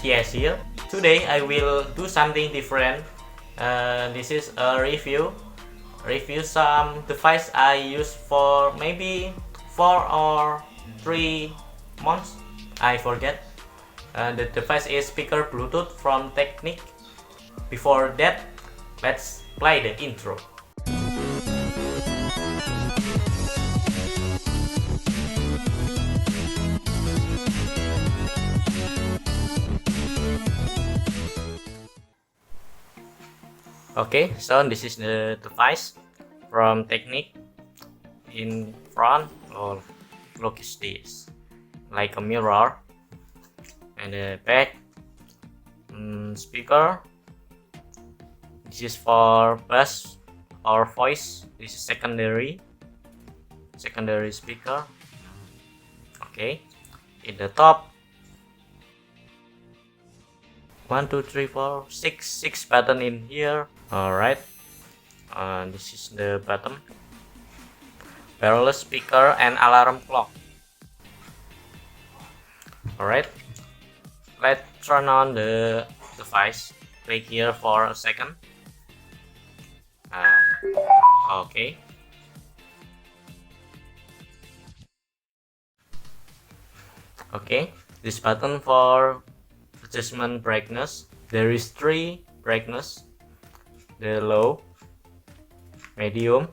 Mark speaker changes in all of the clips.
Speaker 1: Yes, here. Today I will do something different. This is a review. Review some device I use for maybe 4 or 3 months. I forget. The device is speaker Bluetooth from Technic. Before that, let's play the intro. Okay, so this is the device from Technic. In front, or look at this, like a mirror, and the back speaker. This is for bass or voice. This is secondary speaker. Okay, in the top, 1 2 3 4 6 button in here. All right, this is the button. Wireless speaker and alarm clock. Alright, let's turn on the device. Click here for a second. Okay. Okay, this button for adjustment brightness. There is 3 brightness: the low, medium,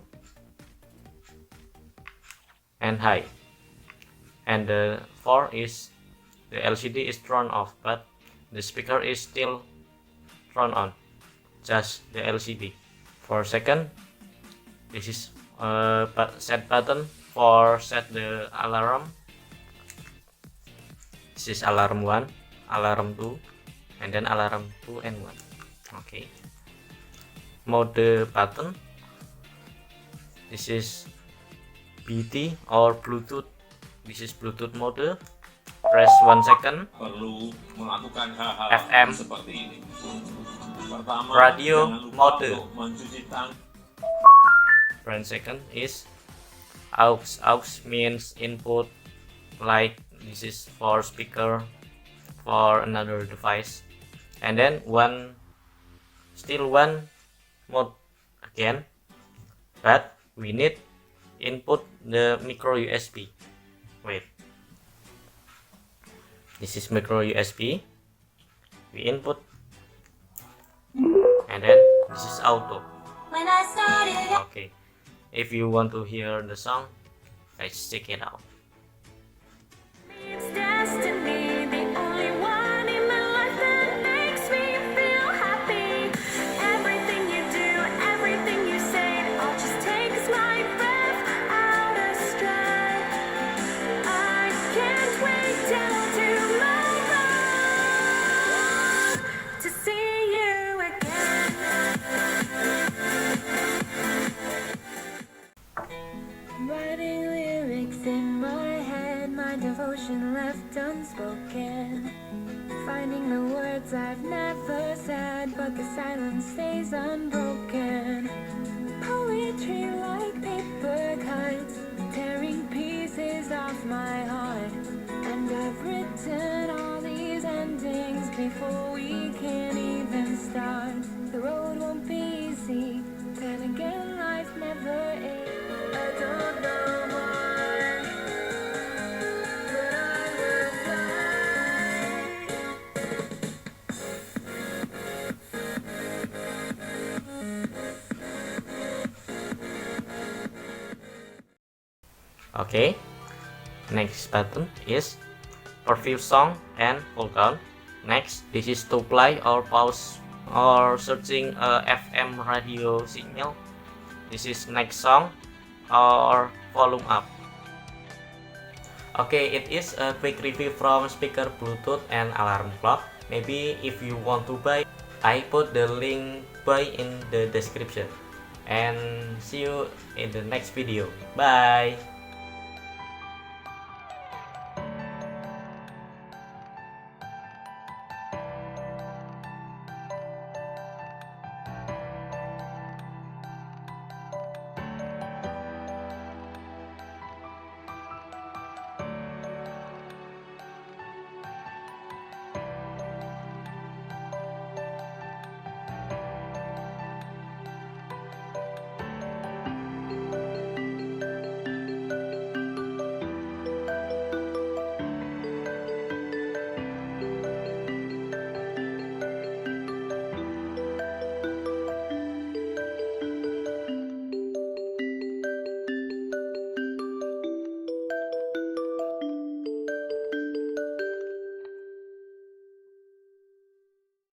Speaker 1: and high. And the 4 is the LCD is turned off, but the speaker is still turned on, just the LCD. For second, this is a set button for set the alarm. This is alarm 1, alarm 2, and then alarm 2 and 1. Okay. Mode button. This is BT or Bluetooth. This is Bluetooth mode. Press 1 second.
Speaker 2: Perlu melakukan hal-hal
Speaker 1: FM
Speaker 2: seperti ini. Pertama,
Speaker 1: radio
Speaker 2: jangan lupa
Speaker 1: mode.
Speaker 2: untuk mencuci tangan.
Speaker 1: 1 second is aux. Aux means input, like this is for speaker for another device. And then still one mode again, but we need input the micro USB. Wait, this is micro USB. We input, and then this is auto. Okay, if you want to hear the song, let's check it out.
Speaker 3: Writing lyrics in my head, my devotion left unspoken. Finding the words I've never said, but the silence stays unbroken. Poetry like paper cuts, tearing pieces off my heart. And I've written all these endings before we can even start. The road won't be easy, then again life never is. I don't know why, but I will fly.
Speaker 1: Okay, next button is preview song and hold down. Next, this is to play or pause or searching a FM radio signal. This is next song or volume up. Okay, it is a quick review from speaker Bluetooth and alarm clock. Maybe if you want to buy, I put the link buy in the description. And see you in the next video. Bye.